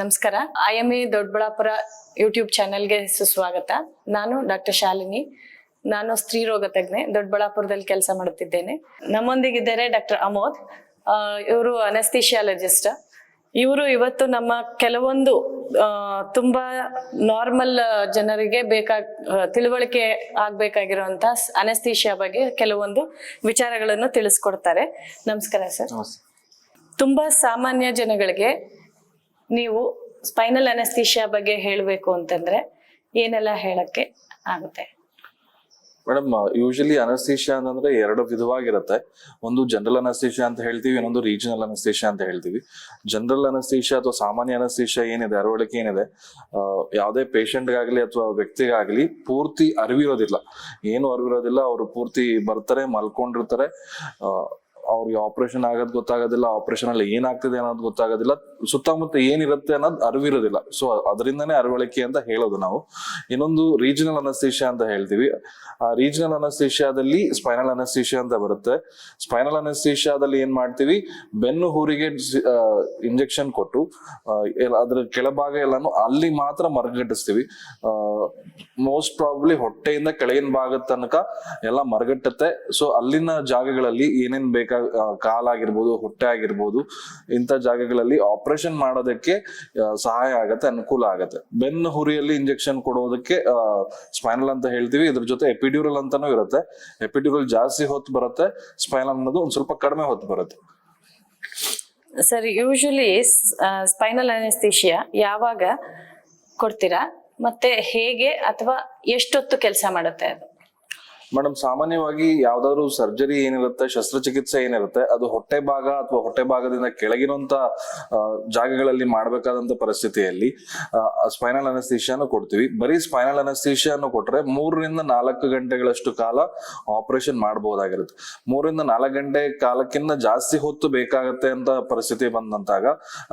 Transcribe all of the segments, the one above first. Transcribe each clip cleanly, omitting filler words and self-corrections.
ನಮಸ್ಕಾರ. IMA Doddaballapura YouTube ಚಾನೆಲ್ಗೆ ಸುಸ್ವಾಗತ. ನಾನು ಡಾಕ್ಟರ್ ಶಾಲಿನಿ. ನಾನು ಸ್ತ್ರೀ ರೋಗ ತಜ್ಞೆ, ದೊಡ್ಡಬಳ್ಳಾಪುರದಲ್ಲಿ ಕೆಲಸ ಮಾಡುತ್ತಿದ್ದೇನೆ. ನಮ್ಮೊಂದಿಗಿದ್ದಾರೆ ಡಾಕ್ಟರ್ ಅಮೋದ್. ಇವರು ಅನೆಸ್ಥಿಷಿಯಾಲಜಿಸ್ಟ್. ಇವರು ಇವತ್ತು ನಮ್ಮ ಕೆಲವೊಂದು ತುಂಬಾ ನಾರ್ಮಲ್ ಜನರಿಗೆ ತಿಳುವಳಿಕೆ ಆಗ್ಬೇಕಾಗಿರುವಂತ ಅನೆಸ್ಥಿಷಿಯಾ ಬಗ್ಗೆ ಕೆಲವೊಂದು ವಿಚಾರಗಳನ್ನು ತಿಳಿಸ್ಕೊಡ್ತಾರೆ. ನಮಸ್ಕಾರ ಸರ್. ತುಂಬಾ ಸಾಮಾನ್ಯ ಜನಗಳಿಗೆ ನೀವು ಸ್ಪೈನಲ್ ಅನೆಸ್ಥಿಷಿಯಾ ಬಗ್ಗೆ ಹೇಳಬೇಕು ಅಂತಂದ್ರೆ ಏನೆಲ್ಲ ಹೇಳಕ್ಕೆ ಆಗುತ್ತೆ? ಮೇಡಮ್, ಯೂಶಲಿ ಅನಸ್ಥಿಷಿಯಾ ಅಂತಂದ್ರೆ ಎರಡು ವಿಧವಾಗಿರುತ್ತೆ. ಒಂದು ಜನರಲ್ ಅನಸ್ಥಿಷಿಯಾ ಅಂತ ಹೇಳ್ತೀವಿ, ಇನ್ನೊಂದು ರೀಜನಲ್ ಅನಸ್ಥಿಷಿಯಾ ಅಂತ ಹೇಳ್ತೀವಿ. ಜನರಲ್ ಅನಸ್ಥಿಷಿಯಾ ಅಥವಾ ಸಾಮಾನ್ಯ ಅನಸ್ಥಿಷಿಯಾ ಏನಿದೆ, ಅರವಳಿಕೆ ಏನಿದೆ, ಯಾವುದೇ ಪೇಷಂಟ್ಗಾಗ್ಲಿ ಅಥವಾ ವ್ಯಕ್ತಿಗಾಗ್ಲಿ ಪೂರ್ತಿ ಅರಿವಿರೋದಿಲ್ಲ. ಏನು ಅರಿವಿರೋದಿಲ್ಲ. ಅವರು ಪೂರ್ತಿ ಬರ್ತಾರೆ, ಮಲ್ಕೊಂಡಿರ್ತಾರೆ, ಅವ್ರಿಗೆ ಆಪರೇಷನ್ ಆಗೋದು ಗೊತ್ತಾಗೋದಿಲ್ಲ, ಆಪರೇಷನ್ ಅಲ್ಲಿ ಏನಾಗ್ತಿದೆ ಅನ್ನೋದು ಗೊತ್ತಾಗೋದಿಲ್ಲ, ಸುತ್ತಮುತ್ತ ಏನಿರುತ್ತೆ ಅನ್ನೋದು ಅರಿವಿರೋದಿಲ್ಲ. ಸೊ ಅದರಿಂದನೇ ಅರವಳಿಕೆ ಅಂತ ಹೇಳೋದು ನಾವು. ಇನ್ನೊಂದು ರೀಜನಲ್ ಅನಸ್ಥಿಷಿಯಾ ಅಂತ ಹೇಳ್ತೀವಿ. ಆ ರೀಜನಲ್ ಅನಸ್ಥಿಷಿಯಾದಲ್ಲಿ ಸ್ಪೈನಲ್ ಅನಸ್ಥಿಷಿಯಾ ಅಂತ ಬರುತ್ತೆ. ಸ್ಪೈನಲ್ ಅನಸ್ಥಿಷಿಯಾದಲ್ಲಿ ಏನ್ ಮಾಡ್ತೀವಿ, ಬೆನ್ನು ಹುರಿಗೆ ಇಂಜೆಕ್ಷನ್ ಕೊಟ್ಟು ಅದ್ರ ಕೆಳಭಾಗ ಎಲ್ಲಾನು ಅಲ್ಲಿ ಮಾತ್ರ ಮರಗಟ್ಟಿಸ್ತೀವಿ. ಮೋಸ್ಟ್ ಪ್ರಾಬಬ್ಲಿ ಹೊಟ್ಟೆಯಿಂದ ಕೆಳಗಿನ ಭಾಗದ ತನಕ ಎಲ್ಲ ಮರಗಟ್ಟುತ್ತೆ. ಸೊ ಅಲ್ಲಿನ ಜಾಗಗಳಲ್ಲಿ ಏನೇನ್ ಕಾಲಾಗಿರ್ಬೋದು, ಹೊಟ್ಟೆ ಆಗಿರ್ಬೋದು, ಇಂಥ ಜಾಗಗಳಲ್ಲಿ ಆಪರೇಷನ್ ಮಾಡೋದಕ್ಕೆ ಸಹಾಯ ಆಗತ್ತೆ, ಅನುಕೂಲ ಆಗತ್ತೆ. ಬೆನ್ನು ಹುರಿಯಲ್ಲಿ ಇಂಜೆಕ್ಷನ್ ಕೊಡೋದಕ್ಕೆ ಸ್ಪೈನಲ್ ಅಂತ ಹೇಳ್ತೀವಿ. ಇದ್ರ ಜೊತೆ ಎಪಿಡ್ಯೂರಲ್ ಅಂತಾನೂ ಇರುತ್ತೆ. ಎಪಿಡ್ಯೂರಲ್ ಜಾಸ್ತಿ ಹೊತ್ತು ಬರುತ್ತೆ, ಸ್ಪೈನಲ್ ಅನ್ನೋದು ಒಂದ್ ಸ್ವಲ್ಪ ಕಡಿಮೆ ಹೊತ್ತು ಬರುತ್ತೆ. ಸರ್, ಯೂಶಲಿ ಸ್ಪೈನಲ್ ಅನೆಸ್ಥಿಷಿಯಾ ಯಾವಾಗ ಕೊಡ್ತೀರಾ ಮತ್ತೆ ಹೇಗೆ, ಅಥವಾ ಎಷ್ಟೊತ್ತು ಕೆಲಸ ಮಾಡುತ್ತೆ ಅದು? ಮೇಡಮ್, ಸಾಮಾನ್ಯವಾಗಿ ಯಾವ್ದಾದ್ರು ಸರ್ಜರಿ ಏನಿರುತ್ತೆ, ಶಸ್ತ್ರಚಿಕಿತ್ಸೆ ಏನಿರುತ್ತೆ, ಅದು ಹೊಟ್ಟೆ ಭಾಗ ಅಥವಾ ಹೊಟ್ಟೆ ಭಾಗದಿಂದ ಕೆಳಗಿರುವಂತ ಜಾಗಗಳಲ್ಲಿ ಮಾಡ್ಬೇಕಾದಂತ ಪರಿಸ್ಥಿತಿಯಲ್ಲಿ ಸ್ಪೈನಲ್ ಅನಸ್ಥಿಷಿಯಾನು ಕೊಡ್ತೀವಿ. ಬರೀ ಸ್ಪೈನಲ್ ಅನಸ್ಥಿಷಿಯಾನು ಕೊಟ್ರೆ 3 ರಿಂದ 4 ಗಂಟೆಗಳಷ್ಟು ಕಾಲ ಆಪರೇಷನ್ ಮಾಡಬಹುದಾಗಿರುತ್ತೆ. 3 ರಿಂದ 4 ಗಂಟೆ ಕಾಲಕ್ಕಿಂತ ಜಾಸ್ತಿ ಹೊತ್ತು ಬೇಕಾಗತ್ತೆ ಅಂತ ಪರಿಸ್ಥಿತಿ ಬಂದಂತಾಗ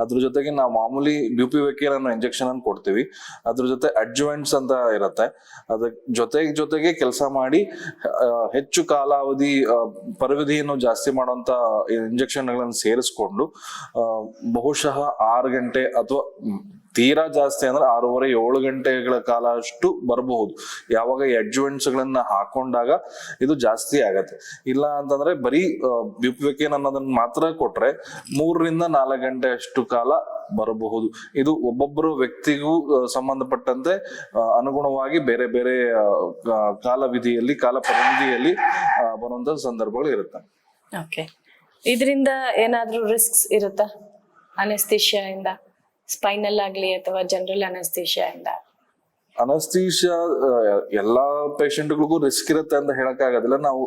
ಅದ್ರ ಜೊತೆಗೆ ನಾವು ಮಾಮೂಲಿ ಬ್ಯೂಪಿವೆಕಿಯಲ್ ಅನ್ನೋ ಇಂಜೆಕ್ಷನ್ ಅನ್ನು ಕೊಡ್ತೀವಿ. ಅದ್ರ ಜೊತೆ ಅಡ್ಜುವೆಂಟ್ಸ್ ಅಂತ ಇರುತ್ತೆ. ಅದ್ರ ಜೊತೆಗೆ ಕೆಲಸ ಮಾಡಿ ಹೆಚ್ಚು ಕಾಲಾವಧಿ ಪರಿವಿಧಿಯನ್ನು ಜಾಸ್ತಿ ಮಾಡುವಂತ ಇಂಜೆಕ್ಷನ್ ಗಳನ್ನು ಸೇರಿಸ್ಕೊಂಡು ಬಹುಶಃ 6 ಗಂಟೆ ಅಥವಾ ತೀರಾ ಜಾಸ್ತಿ ಅಂದ್ರೆ 6.5-7 ಗಂಟೆಗಳ ಕಾಲ ಅಷ್ಟು ಬರಬಹುದು. ಯಾವಾಗ ಈ ಅಡ್ಜುವೆಂಟ್ಸ್ ಗಳನ್ನ ಹಾಕೊಂಡಾಗ ಇದು ಜಾಸ್ತಿ ಆಗತ್ತೆ. ಇಲ್ಲ ಅಂತಂದ್ರೆ ಬರೀ ಬ್ಯೂಪಿವೆಕಿಯನ್ ಅನ್ನೋದನ್ನ ಮಾತ್ರ ಕೊಟ್ರೆ 3 ರಿಂದ 4 ಗಂಟೆ ಅಷ್ಟು ಕಾಲ ಬರಬಹುದು. ಇದು ಒಬ್ಬೊಬ್ಬರು ವ್ಯಕ್ತಿಗೂ ಸಂಬಂಧಪಟ್ಟಂತೆ ಅನುಗುಣವಾಗಿ ಬೇರೆ ಬೇರೆ ಕಾಲ ಪರಿಮಿತಿಯಲ್ಲಿ ಬರುವಂತ ಸಂದರ್ಭಗಳು ಇರುತ್ತೆ. ಓಕೆ, ಇದರಿಂದ ಏನಾದ್ರೂ ರಿಸ್ಕ್ಸ್ ಇರುತ್ತಾ ಅನೆಸ್ಥಿಷಿಯಾ ಇಂದ? ಸ್ಪೈನಲ್ ಆಗ್ಲಿ ಅಥವಾ ಜನರಲ್ ಅನೆಸ್ಥಿಷಿಯಾ ಇಂದ? ಅನಸ್ಥೀಷಿಯಾ ಎಲ್ಲಾ ಪೇಷಂಟ್ಗಳಿಗೂ ರಿಸ್ಕ್ ಇರುತ್ತೆ ಅಂತ ಹೇಳಕ್ ಆಗೋದಿಲ್ಲ. ನಾವು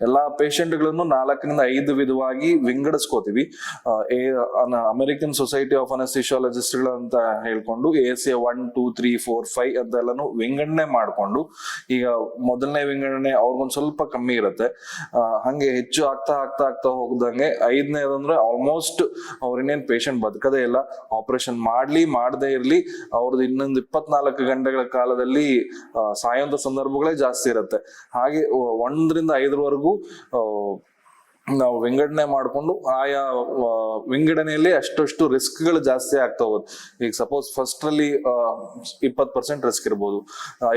ಎಲ್ಲಾ ಪೇಷಂಟ್ಗಳನ್ನು 4 ರಿಂದ 5 ವಿಧವಾಗಿ ವಿಂಗಡಿಸ್ಕೋತೀವಿ. ಅಮೆರಿಕನ್ ಸೊಸೈಟಿ ಆಫ್ ಅನಸ್ಥಿಷಿಯಾಲಜಿಸ್ಟ್ ಅಂತ ಹೇಳ್ಕೊಂಡು ASA 1, 2, 3, 4, 5 ಅಂತ ಎಲ್ಲಾನು ವಿಂಗಡಣೆ ಮಾಡ್ಕೊಂಡು, ಈಗ ಮೊದಲನೇ ವಿಂಗಡಣೆ ಅವ್ರಿಗೊಂದ್ ಸ್ವಲ್ಪ ಕಮ್ಮಿ ಇರುತ್ತೆ. ಹಂಗೆ ಹೆಚ್ಚು ಆಗ್ತಾ ಹೋಗ್ದಂಗೆ 5ನೇದಂದ್ರೆ ಆಲ್ಮೋಸ್ಟ್ ಅವ್ರ ಇನ್ನೇನ್ ಪೇಷಂಟ್ ಬದುಕದೇ ಇಲ್ಲ, ಆಪರೇಷನ್ ಮಾಡದೇ ಇರ್ಲಿ, ಅವ್ರದ್ದು ಇನ್ನೊಂದು 24 ಗಂಟೆಗಳ ಕಾಲದಲ್ಲಿ ಸಾಯುವಂತ ಸಂದರ್ಭಗಳೇ ಜಾಸ್ತಿ ಇರುತ್ತೆ. ಹಾಗೆ 1 ರಿಂದ 5 ನಾವು ವಿಂಗಡಣೆ ಮಾಡ್ಕೊಂಡು ಆಯಾ ವಿಂಗಡಣೆಯಲ್ಲಿ ಅಷ್ಟು ರಿಸ್ಕ್ ಗಳು ಜಾಸ್ತಿ ಆಗ್ತಾ ಹೋಗುತ್ತೆ. ಈಗ ಸಪೋಸ್ ಫಸ್ಟ್ ಅಲ್ಲಿ 20% ರಿಸ್ಕ್ ಇರ್ಬೋದು,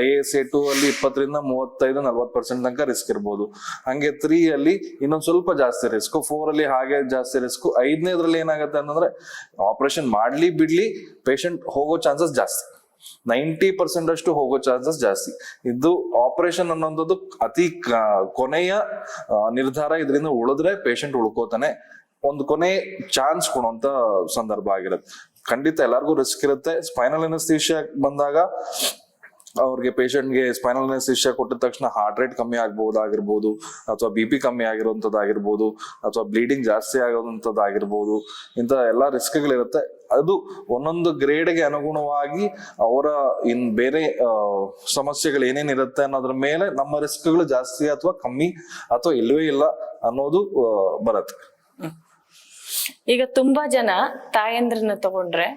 ASA 2 ಅಲ್ಲಿ 20 ರಿಂದ 35-40% ತನಕ ರಿಸ್ಕ್ ಇರ್ಬೋದು. ಹಂಗೆ 3 ಅಲ್ಲಿ ಇನ್ನೊಂದ್ ಸ್ವಲ್ಪ ಜಾಸ್ತಿ ರಿಸ್ಕ್, 4 ಅಲ್ಲಿ ಹಾಗೆ ಜಾಸ್ತಿ ರಿಸ್ಕ್, 5ನೇದ್ರಲ್ಲಿ ಏನಾಗುತ್ತೆ ಅಂತಂದ್ರೆ ಆಪರೇಷನ್ ಮಾಡ್ಲಿ ಬಿಡ್ಲಿ ಪೇಷಂಟ್ ಹೋಗೋ ಚಾನ್ಸಸ್ ಜಾಸ್ತಿ, 90% ಅಷ್ಟು ಹೋಗೋ ಚಾನ್ಸಸ್ ಜಾಸ್ತಿ. ಇದು ಆಪರೇಷನ್ ಅನ್ನೋದು ಅತಿ ಕೊನೆಯ ನಿರ್ಧಾರ. ಇದರಿಂದ ಉಳಿದ್ರೆ ಪೇಷಂಟ್ ಉಳ್ಕೋತಾನೆ, ಒಂದು ಕೊನೆ ಚಾನ್ಸ್ ಕೊಡುವಂತ ಸಂದರ್ಭ ಆಗಿರುತ್ತೆ. ಖಂಡಿತ ಎಲ್ಲರಿಗೂ ರಿಸ್ಕ್ ಇರುತ್ತೆ. ಸ್ಪೈನಲ್ ಅನಸ್ಥಿಷಿಯಾ ಬಂದಾಗ ಅವ್ರಿಗೆ ಪೇಷಂಟ್ಗೆ ಸ್ಪೈನಲ್ ಅನಸ್ಥಿಷಿಯಾ ಕೊಟ್ಟಿದ ತಕ್ಷಣ ಹಾರ್ಟ್ ರೇಟ್ ಕಮ್ಮಿ ಆಗ್ಬಹುದಾಗಿರ್ಬೋದು, ಅಥವಾ BP ಕಮ್ಮಿ ಆಗಿರುವಂತದ್ದಾಗಿರ್ಬೋದು, ಅಥವಾ ಬ್ಲೀಡಿಂಗ್ ಜಾಸ್ತಿ ಆಗುವಂತದ್ದಾಗಿರ್ಬೋದು. ಇಂಥ ಎಲ್ಲಾ ರಿಸ್ಕ್ಗಳಿರುತ್ತೆ. ಅದು ಒಂದೊಂದು ಗ್ರೇಡ್ಗೆ ಅನುಗುಣವಾಗಿ ಅವರ ಬೇರೆ ಸಮಸ್ಯೆಗಳು ಏನೇನಿರುತ್ತೆ ಅನ್ನೋದ್ರ ಮೇಲೆ ನಮ್ಮ ರಿಸ್ಕ್ಗಳು ಜಾಸ್ತಿ ಅಥವಾ ಕಮ್ಮಿ ಅಥವಾ ಇಲ್ಲವೇ ಇಲ್ಲ ಅನ್ನೋದು ಬರುತ್ತೆ. ಈಗ ತುಂಬಾ ಜನ ತಾಯಂದ್ರನ್ನ ತಗೊಂಡ್ರೆ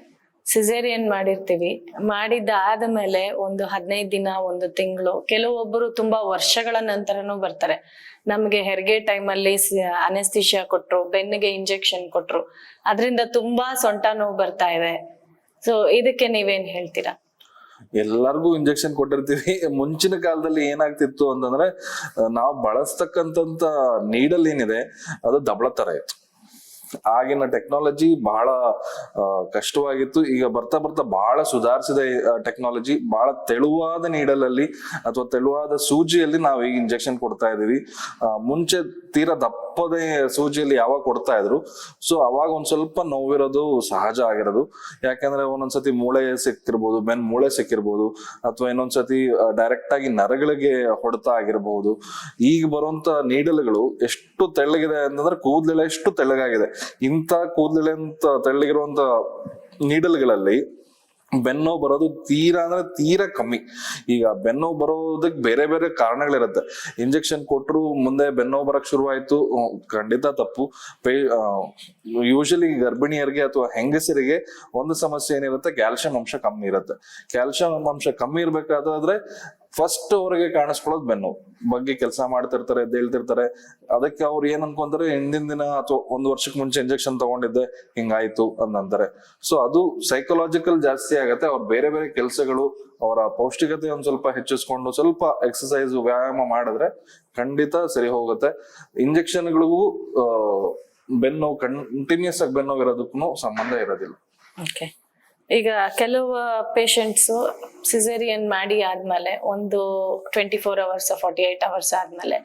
ಸಿಸೇರಿಯನ್ ಮಾಡಿರ್ತೀವಿ, ಮಾಡಿದ್ದಾದ ಮೇಲೆ ಒಂದು 15 ದಿನ, 1 ತಿಂಗಳು, ಕೆಲವೊಬ್ಬರು ತುಂಬಾ ವರ್ಷಗಳ ನಂತರನೂ ಬರ್ತಾರೆ. ನಮ್ಗೆ ಹೆರಿಗೆ ಟೈಮಲ್ಲಿ ಅನೆಸ್ಥಿಷಿಯಾ ಕೊಟ್ರು, ಬೆನ್ನಿಗೆ ಇಂಜೆಕ್ಷನ್ ಕೊಟ್ರು, ಅದರಿಂದ ತುಂಬಾ ಸೊಂಟ ನೋವು ಬರ್ತಾ ಇದೆ, ಸೊ ಇದಕ್ಕೆ ನೀವೇನ್ ಹೇಳ್ತೀರಾ? ಎಲ್ಲರಿಗೂ ಇಂಜೆಕ್ಷನ್ ಕೊಟ್ಟಿರ್ತೀವಿ. ಮುಂಚಿನ ಕಾಲದಲ್ಲಿ ಏನಾಗ್ತಿತ್ತು ಅಂತಂದ್ರೆ ನಾವು ಬಳಸ್ತಕ್ಕಂತ ನೀಡಲ್ ಏನಿದೆ ಅದು ದಬಳ ತರ ಇತ್ತು. ಆಗಿನ ಟೆಕ್ನಾಲಜಿ ಬಹಳ ಕಷ್ಟವಾಗಿತ್ತು. ಈಗ ಬರ್ತಾ ಬರ್ತಾ ಬಹಳ ಸುಧಾರಿಸಿದ ಟೆಕ್ನಾಲಜಿ, ಬಹಳ ತೆಳುವಾದ ನೀಡಲಲ್ಲಿ ಅಥವಾ ತೆಳುವಾದ ಸೂಜಿಯಲ್ಲಿ ನಾವು ಈಗ ಇಂಜೆಕ್ಷನ್ ಕೊಡ್ತಾ ಇದೀವಿ. ಮುಂಚೆ ತೀರಾ ದಪ್ಪದೇ ಸೂಜಿಯಲ್ಲಿ ಯಾವಾಗ ಕೊಡ್ತಾ ಇದ್ರು, ಸೊ ಅವಾಗ ಒಂದ್ ಸ್ವಲ್ಪ ನೋವಿರೋದು ಸಹಜ ಆಗಿರೋದು. ಯಾಕಂದ್ರೆ ಒಂದೊಂದ್ಸತಿ ಮೂಳೆ ಸಿಕ್ಕಿರ್ಬೋದು, ಬೆನ್ ಮೂಳೆ ಸಿಕ್ಕಿರ್ಬೋದು, ಅಥವಾ ಇನ್ನೊಂದ್ಸತಿ ಡೈರೆಕ್ಟ್ ಆಗಿ ನರಗಳಿಗೆ ಹೊಡೆತ ಆಗಿರ್ಬಹುದು. ಈಗ ಬರುವಂತ ನೀಡಲ್ಗಳು ಎಷ್ಟು ತೆಳ್ಳಗಿದೆ ಅಂತಂದ್ರೆ ಕೂದಲೆಲ್ಲ ಎಷ್ಟು ತೆಳ್ಳಗಾಗಿದೆ. ಇಂಥ ಕೂದಲೆಳೆ ಅಂತ ತೆಳ್ಳಗಿರುವಂತ ನೀಡಲ್ಗಳಲ್ಲಿ ಬೆನ್ನೋವು ಬರೋದು ತೀರಾ ಅಂದ್ರೆ ತೀರಾ ಕಮ್ಮಿ. ಈಗ ಬೆನ್ನೋವು ಬರೋದಕ್ಕೆ ಬೇರೆ ಬೇರೆ ಕಾರಣಗಳಿರುತ್ತೆ. ಇಂಜೆಕ್ಷನ್ ಕೊಟ್ಟರು ಮುಂದೆ ಬೆನ್ನೋವು ಬರಕ್ ಶುರುವಾಯ್ತು, ಖಂಡಿತ ತಪ್ಪು. ಯೂಶಲಿ ಗರ್ಭಿಣಿಯರಿಗೆ ಅಥವಾ ಹೆಂಗಸರಿಗೆ ಒಂದು ಸಮಸ್ಯೆ ಏನಿರುತ್ತೆ, ಕ್ಯಾಲ್ಸಿಯಂ ಅಂಶ ಕಮ್ಮಿ ಇರುತ್ತೆ. ಕ್ಯಾಲ್ಸಿಯಂ ಅಂಶ ಕಮ್ಮಿ ಇರ್ಬೇಕಾದ್ರೆ ಫಸ್ಟ್ ಅವ್ರಿಗೆ ಕಾಣಿಸ್ಕೊಳ್ಳೋದು ಬೆನ್ನೋವು. ಬಗ್ಗೆ ಕೆಲಸ ಮಾಡ್ತಿರ್ತಾರೆ, ಎದ್ದೇಳ್ತಿರ್ತಾರೆ. ಅದಕ್ಕೆ ಅವ್ರು ಏನ್ ಅನ್ಕೊಂತಾರೆ, ಹಿಂದಿನ ದಿನ ಅಥವಾ ಒಂದು ವರ್ಷಕ್ಕೆ ಮುಂಚೆ ಇಂಜೆಕ್ಷನ್ ತಗೊಂಡಿದ್ದೆ ಹಿಂಗಾಯ್ತು ಅಂತಾರೆ. ಸೊ ಅದು ಸೈಕಲಾಜಿಕಲ್ ಜಾಸ್ತಿ ಆಗತ್ತೆ. ಅವ್ರ ಬೇರೆ ಬೇರೆ ಕೆಲಸಗಳು, ಅವರ ಪೌಷ್ಟಿಕತೆ ಒಂದ್ ಸ್ವಲ್ಪ ಹೆಚ್ಚಿಸ್ಕೊಂಡು ಸ್ವಲ್ಪ ಎಕ್ಸಸೈಸ್ ವ್ಯಾಯಾಮ ಮಾಡಿದ್ರೆ ಖಂಡಿತ ಸರಿ ಹೋಗುತ್ತೆ. ಇಂಜೆಕ್ಷನ್ಗಳಿಗೂ ಬೆನ್ನೋವು ಕಂಟಿನ್ಯೂಸ್ ಆಗಿ ಬೆನ್ನೋವು ಇರೋದಕ್ಕೂ ಸಂಬಂಧ ಇರೋದಿಲ್ಲ. ಓಕೆ. ಈಗ ಕೆಲವು ಪೇಷಂಟ್ಸು ಸಿಸೇರಿಯನ್ ಮಾಡಿ ಆದ್ಮೇಲೆ ಒಂದು 24 hours 48 hours ಆದ್ಮೇಲೆ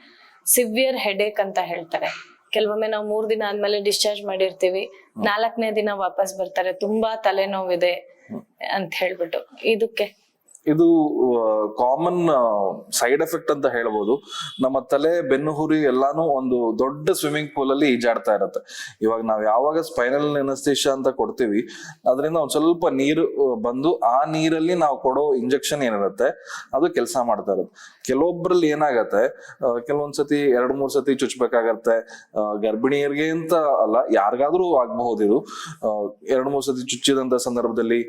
ಸಿವಿಯರ್ ಹೆಡೇಕ್ ಅಂತ ಹೇಳ್ತಾರೆ. ಕೆಲವೊಮ್ಮೆ ನಾವು 3 ದಿನ ಆದ್ಮೇಲೆ ಡಿಸ್ಚಾರ್ಜ್ ಮಾಡಿರ್ತೀವಿ, 4ನೇ ದಿನ ವಾಪಸ್ ಬರ್ತಾರೆ, ತುಂಬಾ ತಲೆನೋವಿದೆ ಅಂತ ಹೇಳ್ಬಿಟ್ಟು. ಇದು ಕಾಮನ್ ಸೈಡ್ ಎಫೆಕ್ಟ್ ಅಂತ ಹೇಳ್ಬೋದು. ನಮ್ಮ ತಲೆ, ಬೆನ್ನುಹುರಿ ಎಲ್ಲಾನು ಒಂದು ದೊಡ್ಡ ಸ್ವಿಮ್ಮಿಂಗ್ ಪೂಲ್ ಅಲ್ಲಿ ಈಜಾಡ್ತಾ ಇರತ್ತೆ. ಇವಾಗ ನಾವ್ ಯಾವಾಗ ಸ್ಪೈನಲ್ ಅನಸ್ತೇಷಿಯಾ ಅಂತ ಕೊಡ್ತೀವಿ, ಅದರಿಂದ ಒಂದ್ ಸ್ವಲ್ಪ ನೀರು ಬಂದು ಆ ನೀರಲ್ಲಿ ನಾವು ಕೊಡೋ ಇಂಜೆಕ್ಷನ್ ಏನಿರುತ್ತೆ ಅದು ಕೆಲಸ ಮಾಡ್ತಾ ಇರುತ್ತೆ. ಕೆಲವೊಬ್ರಲ್ಲಿ ಏನಾಗತ್ತೆ, ಕೆಲವೊಂದ್ಸತಿ 2-3 ಸತಿ ಚುಚ್ಬೇಕಾಗತ್ತೆ. ಗರ್ಭಿಣಿಯರಿಗೆ ಅಂತ ಅಲ್ಲ, ಯಾರಿಗಾದ್ರೂ ಆಗಬಹುದು ಇದು. 2-3 ಸತಿ ಚುಚ್ಚಿದಂತ ಸಂದರ್ಭದಲ್ಲಿ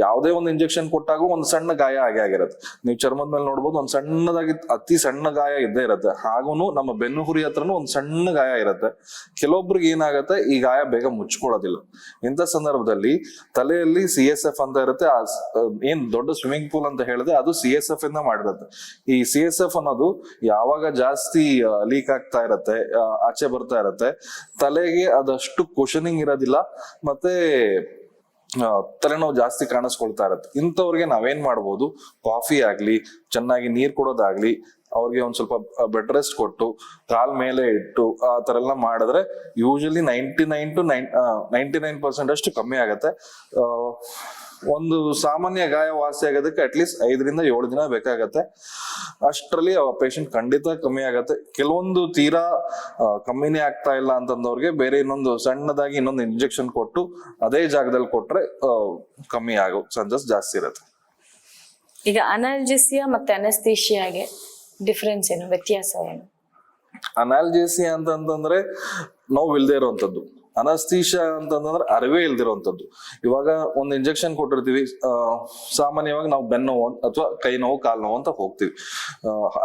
ಯಾವುದೇ ಒಂದು ಇಂಜೆಕ್ಷನ್ ಕೊಟ್ಟಾಗ ಒಂದು ಸಣ್ಣ ಗಾಯ ಆಗಿರುತ್ತೆ. ನೀವು ಚರ್ಮದ ಮೇಲೆ ನೋಡ್ಬೋದು, ಒಂದ್ ಸಣ್ಣದಾಗಿ ಅತಿ ಸಣ್ಣ ಗಾಯ ಇದ್ದೇ ಇರುತ್ತೆ. ಹಾಗೂನು ನಮ್ಮ ಬೆನ್ನು ಹುರಿ ಹತ್ರನು ಒಂದ್ ಸಣ್ಣ ಗಾಯ ಇರುತ್ತೆ. ಕೆಲವೊಬ್ರಿಗೆ ಏನಾಗತ್ತೆ, ಈ ಗಾಯ ಬೇಗ ಮುಚ್ಕೊಳ್ಳೋದಿಲ್ಲ. ಇಂಥ ಸಂದರ್ಭದಲ್ಲಿ ತಲೆಯಲ್ಲಿ CSF ಅಂತ ಇರುತ್ತೆ. ಏನ್ ದೊಡ್ಡ ಸ್ವಿಮ್ಮಿಂಗ್ ಪೂಲ್ ಅಂತ ಹೇಳಿದ್ರೆ ಅದು CSF ಇಂದ ಮಾಡಿರುತ್ತೆ. ಈ CSF ಅನ್ನೋದು ಯಾವಾಗ ಜಾಸ್ತಿ ಲೀಕ್ ಆಗ್ತಾ ಇರತ್ತೆ, ಆಚೆ ಬರ್ತಾ ಇರತ್ತೆ, ತಲೆಗೆ ಅದಷ್ಟು ಕುಶನಿಂಗ್ ಇರೋದಿಲ್ಲ, ಮತ್ತೆ ತಲೆನೋವು ಜಾಸ್ತಿ ಕಾಣಿಸ್ಕೊಳ್ತಾ ಇರತ್ತೆ. ಇಂಥವ್ರಿಗೆ ನಾವೇನ್ ಮಾಡ್ಬೋದು, ಕಾಫಿ ಆಗ್ಲಿ, ಚೆನ್ನಾಗಿ ನೀರ್ ಕೊಡೋದಾಗ್ಲಿ, ಅವ್ರಿಗೆ ಒಂದ್ ಸ್ವಲ್ಪ ಬೆಡ್ ರೆಸ್ಟ್ ಕೊಟ್ಟು ಕಾಲ್ ಮೇಲೆ ಇಟ್ಟು ಆ ತರ ಎಲ್ಲ ಮಾಡಿದ್ರೆ ಯೂಶಲಿ 99% ಅಷ್ಟು ಕಮ್ಮಿ ಆಗತ್ತೆ. ಒಂದು ಸಾಮಾನ್ಯ ಗಾಯ ವಾಸಿ ಆಗೋದಕ್ಕೆ ಅಟ್ಲೀಸ್ಟ್ 5 ರಿಂದ 7 ದಿನ ಬೇಕಾಗತ್ತೆ. ಅಷ್ಟರಲ್ಲಿ ಪೇಷಂಟ್ ಖಂಡಿತ ಕಮ್ಮಿ ಆಗತ್ತೆ. ಕೆಲವೊಂದು ತೀರಾ ಕಮ್ಮಿನೇ ಆಗ್ತಾ ಇಲ್ಲ ಅಂತಂದವ್ರಿಗೆ ಬೇರೆ ಇನ್ನೊಂದು ಸಣ್ಣದಾಗಿ ಇನ್ನೊಂದು ಇಂಜೆಕ್ಷನ್ ಕೊಟ್ಟು ಅದೇ ಜಾಗದಲ್ಲಿ ಕೊಟ್ರೆ ಕಮ್ಮಿ ಆಗೋ ಚಾನ್ಸಸ್ ಜಾಸ್ತಿ ಇರುತ್ತೆ. ಈಗ ಅನಾಲ್ಜೆಸಿಯಾ ಮತ್ತೆ ಅನಸ್ತೇಷಿಯಾಗೆ ಡಿಫ್ರೆನ್ಸ್ ಏನು, ವ್ಯತ್ಯಾಸ ಏನು? ಅನಾಲ್ಜೆಸಿಯಾ ಅಂತಂದ್ರೆ ನೋವು ಇಲ್ದೇ ಇರುವಂತದ್ದು. ಅನಸ್ತೇಷಿಯಾ ಅಂತಂದ್ರೆ ಅರಿವೇ ಇಲ್ದಿರುವಂತದ್ದು. ಇವಾಗ ಒಂದು ಇಂಜೆಕ್ಷನ್ ಕೊಟ್ಟಿರ್ತೀವಿ, ಸಾಮಾನ್ಯವಾಗಿ ನಾವು ಬೆನ್ನೋವು ಅಥವಾ ಕೈ ನೋವು, ಕಾಲು ನೋವು ಅಂತ ಹೋಗ್ತೀವಿ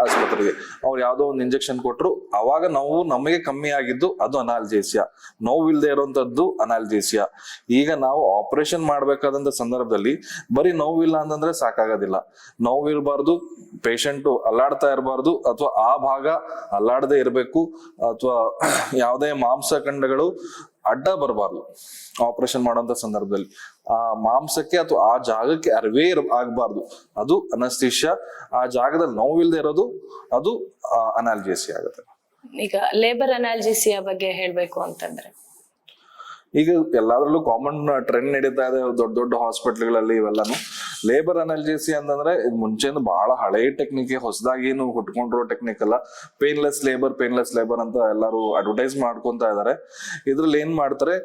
ಆಸ್ಪತ್ರೆಗೆ. ಅವ್ರು ಯಾವ್ದೋ ಒಂದು ಇಂಜೆಕ್ಷನ್ ಕೊಟ್ರು, ಅವಾಗ ನೋವು ನಮಗೆ ಕಮ್ಮಿ ಆಗಿದ್ದು ಅದು ಅನಾಲ್ಜೆಸಿಯಾ. ನೋವು ಇಲ್ದೇ ಇರುವಂತದ್ದು ಅನಾಲ್ಜೆಸಿಯಾ. ಈಗ ನಾವು ಆಪರೇಷನ್ ಮಾಡ್ಬೇಕಾದಂತ ಸಂದರ್ಭದಲ್ಲಿ ಬರೀ ನೋವಿಲ್ಲ ಅಂತಂದ್ರೆ ಸಾಕಾಗೋದಿಲ್ಲ. ನೋವು ಇರಬಾರ್ದು, ಪೇಷಂಟ್ ಅಲ್ಲಾಡ್ತಾ ಇರಬಾರ್ದು, ಅಥವಾ ಆ ಭಾಗ ಅಲ್ಲಾಡದೆ ಇರಬೇಕು, ಅಥವಾ ಯಾವುದೇ ಮಾಂಸಖಂಡಗಳು ಅಡ್ಡ ಬರಬಾರ್ದು ಆಪರೇಷನ್ ಮಾಡುವಂತ ಸಂದರ್ಭದಲ್ಲಿ. ಆ ಮಾಂಸಕ್ಕೆ ಅಥವಾ ಆ ಜಾಗಕ್ಕೆ ಅರಿವೇ ಆಗ್ಬಾರ್ದು, ಅದು ಅನಸ್ತೇಷಿಯಾ. ಆ ಜಾಗದಲ್ಲಿ ನೋವಿಲ್ದೇ ಇರೋದು ಅದು ಅನಾಲ್ಜೆಸಿಯಾ ಆಗುತ್ತೆ. ಈಗ ಲೇಬರ್ ಅನಾಲ್ಜೆಸಿಯಾ ಬಗ್ಗೆ ಹೇಳ್ಬೇಕು ಅಂತಂದ್ರೆ, ಈಗ ಎಲ್ಲಾದ್ರಲ್ಲೂ ಕಾಮನ್ ಟ್ರೆಂಡ್ ನಡೀತಾ ಇದೆ ದೊಡ್ಡ ದೊಡ್ಡ ಹಾಸ್ಪಿಟಲ್ಗಳಲ್ಲಿ ಇವೆಲ್ಲಾನು. ಲೇಬರ್ ಅನಾಲ್ಜೆಸಿಯಾ ಅಂತಂದ್ರೆ ಇದು ಮುಂಚೆಯಿಂದ ಬಹಳ ಹಳೆ ಟೆಕ್ನಿಕ್, ಹೊಸದಾಗಿ ಏನು ಹುಟ್ಕೊಂಡಿರೋ ಟೆಕ್ನಿಕ್ ಅಲ್ಲ. ಪೇನ್ಲೆಸ್ ಲೇಬರ್ ಅಂತ ಎಲ್ಲರೂ ಅಡ್ವರ್ಟೈಸ್ ಮಾಡ್ಕೊಂತ ಇದಾರೆ. ಇದ್ರಲ್ಲಿ ಏನ್ ಮಾಡ್ತಾರೆ,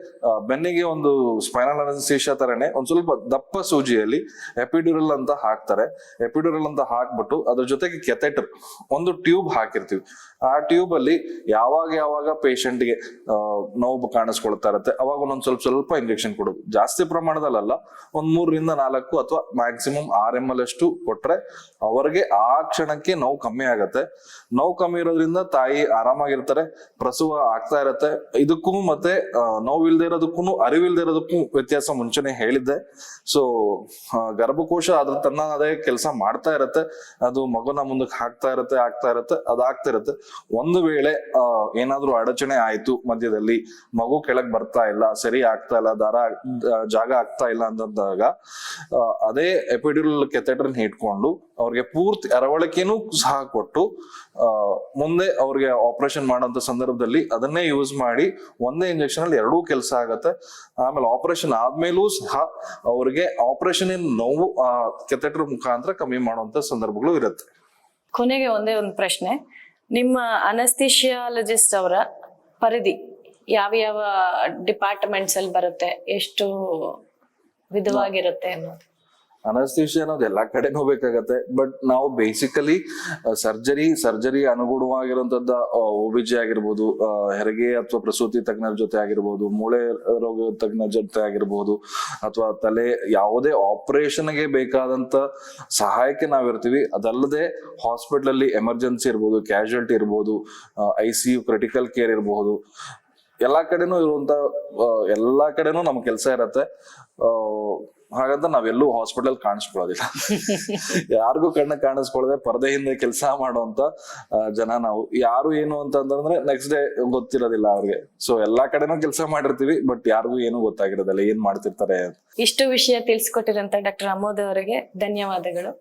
ಬೆನ್ನಿಗೆ ಒಂದು ಸ್ಪೈನಲ್ ಅನಸ್ತೇಷಿಯಾ ತರನೇ ಒಂದ್ ಸ್ವಲ್ಪ ದಪ್ಪ ಸೂಜಿಯಲ್ಲಿ ಎಪಿಡ್ಯೂರಲ್ ಅಂತ ಹಾಕ್ತಾರೆ. ಎಪಿಡ್ಯೂರಲ್ ಅಂತ ಹಾಕ್ಬಿಟ್ಟು ಅದ್ರ ಜೊತೆಗೆ ಕೆಥೆಟರ್, ಒಂದು ಟ್ಯೂಬ್ ಹಾಕಿರ್ತೀವಿ. ಆ ಟ್ಯೂಬ್ ಅಲ್ಲಿ ಯಾವಾಗ ಪೇಷಂಟ್ಗೆ ನೋವು ಕಾಣಿಸ್ಕೊಳ್ತಾ ಇರತ್ತೆ, ಅವಾಗ ಒಂದೊಂದ್ ಸ್ವಲ್ಪ ಇಂಜೆಕ್ಷನ್ ಕೊಡೋದು. ಜಾಸ್ತಿ ಪ್ರಮಾಣದಲ್ಲ, ಒಂದ್ 3 ರಿಂದ 4 ಅಥವಾ ಮ್ಯಾಕ್ಸಿಮಮ್ 6 ml ಅಷ್ಟು ಕೊಟ್ರೆ ಅವ್ರಿಗೆ ಆ ಕ್ಷಣಕ್ಕೆ ನೋವು ಕಮ್ಮಿ ಆಗತ್ತೆ. ನೋವು ಕಮ್ಮಿ ಇರೋದ್ರಿಂದ ತಾಯಿ ಆರಾಮಾಗಿರ್ತಾರೆ, ಪ್ರಸವ ಆಗ್ತಾ ಇರತ್ತೆ. ಇದಕ್ಕೂ ಮತ್ತೆ ನೋವಿಲ್ದೇ ಇರೋದಕ್ಕೂ ಅರಿವಿಲ್ದೇ ಇರೋದಕ್ಕೂ ವ್ಯತ್ಯಾಸ ಮುಂಚೆನೆ ಹೇಳಿದ್ದೆ. ಸೊ ಗರ್ಭಕೋಶ ಅದ್ರ ತನ್ನ ಅದೇ ಕೆಲಸ ಮಾಡ್ತಾ ಇರತ್ತೆ, ಅದು ಮಗುನ ಮುಂದಕ್ಕೆ ಆಗ್ತಾ ಇರತ್ತೆ, ಅದಾಗ್ತಿರತ್ತೆ. ಒಂದು ವೇಳೆ ಏನಾದ್ರೂ ಅಡಚಣೆ ಆಯ್ತು, ಮಧ್ಯದಲ್ಲಿ ಮಗು ಕೆಳಗ್ ಬರ್ತಾ ಇಲ್ಲ, ಸರಿ ಆಗ್ತಾ ಇಲ್ಲ, ಜಾಗ ಆಗ್ತಾ ಇಲ್ಲ ಅಂತಂದಾಗ ಅದೇ ಎಪಿಡ್ಯೂರಲ್ ಕೆಥೆಟರ್ ಇಟ್ಕೊಂಡು ಅವ್ರಿಗೆ ಪೂರ್ತಿ ಅರವಳಿಕೆನೂ ಸಹ ಕೊಟ್ಟು ಮುಂದೆ ಅವ್ರಿಗೆ ಆಪರೇಷನ್ ಮಾಡೋಂಥ ಸಂದರ್ಭದಲ್ಲಿ ಅದನ್ನೇ ಯೂಸ್ ಮಾಡಿ ಒಂದೇ ಇಂಜೆಕ್ಷನ್ ಅಲ್ಲಿ 2 ಕೆಲಸ ಆಗತ್ತೆ. ಆಮೇಲೆ ಆಪರೇಷನ್ ಆದ್ಮೇಲೂ ಸಹ ಅವ್ರಿಗೆ ಆಪರೇಷನ್ ನೋವು ಕೆಥೆಟರ್ ಮುಖಾಂತರ ಕಮ್ಮಿ ಮಾಡುವಂತ ಸಂದರ್ಭಗಳು ಇರುತ್ತೆ. ಕೊನೆಗೆ ಒಂದೇ ಒಂದು ಪ್ರಶ್ನೆ, ನಿಮ್ಮ ಅನಸ್ಥಿಷಿಯಾಲಜಿಸ್ಟ್ ಅವರ ಪರಿಧಿ ಯಾವ ಡಿಪಾರ್ಟ್ಮೆಂಟ್ಸ್ ಅಲ್ಲಿ ಬರುತ್ತೆ, ಎಷ್ಟು ವಿಧವಾಗಿರುತ್ತೆ ಅನ್ನೋದು? ಅನಸ್ತೇಷಿಯಾ ಅನ್ನೋದು ಎಲ್ಲಾ ಕಡೆನೂ ಬೇಕಾಗತ್ತೆ. ಬಟ್ ನಾವು ಬೇಸಿಕಲಿ ಸರ್ಜರಿ ಅನುಗುಣವಾಗಿರುವಂತದ್ದ OBG ಆಗಿರ್ಬೋದು, ಹೆರಿಗೆ ಅಥವಾ ಪ್ರಸೂತಿ ತಜ್ಞರ ಜೊತೆ ಆಗಿರ್ಬೋದು, ಮೂಳೆ ರೋಗ ತಜ್ಞರ ಜೊತೆ ಆಗಿರ್ಬೋದು, ಅಥವಾ ತಲೆ ಯಾವುದೇ ಆಪರೇಷನ್ಗೆ ಬೇಕಾದಂತ ಸಹಾಯಕ್ಕೆ ನಾವಿರ್ತೀವಿ. ಅದಲ್ಲದೆ ಹಾಸ್ಪಿಟಲ್ ಅಲ್ಲಿ ಎಮರ್ಜೆನ್ಸಿ ಇರ್ಬೋದು, ಕ್ಯಾಶುಯಾಲಿಟಿ ಇರ್ಬೋದು, ICU ಕ್ರಿಟಿಕಲ್ ಕೇರ್ ಇರಬಹುದು, ಎಲ್ಲಾ ಕಡೆನೂ ನಮ್ ಕೆಲಸ ಇರತ್ತೆ. ಹಾಗಂತ ನಾವೆಲ್ಲೂ ಹಾಸ್ಪಿಟಲ್ ಕಾಣಿಸ್ಕೊಳ್ಳೋದಿಲ್ಲ. ಯಾರಿಗೂ ಕಾಣಿಸ್ಕೊಳ್ಳದೆ ಪರದೆ ಹಿಂದೆ ಕೆಲಸ ಮಾಡುವಂತ ಜನ ನಾವು. ಯಾರು ಏನು ಅಂತಂದ್ರೆ ನೆಕ್ಸ್ಟ್ ಡೇ ಗೊತ್ತಿರೋದಿಲ್ಲ ಅವ್ರಿಗೆ. ಸೊ ಎಲ್ಲಾ ಕಡೆನೂ ಕೆಲಸ ಮಾಡಿರ್ತೀವಿ, ಬಟ್ ಯಾರಿಗೂ ಏನು ಗೊತ್ತಾಗಿರೋದಿಲ್ಲ ಏನ್ ಮಾಡ್ತಿರ್ತಾರೆ. ಇಷ್ಟು ವಿಷಯ ತಿಳಿಸ್ಕೊಟ್ಟಿರಂತ ಡಾಕ್ಟರ್ ಅಮೋದ್ ಅವರಿಗೆ ಧನ್ಯವಾದಗಳು.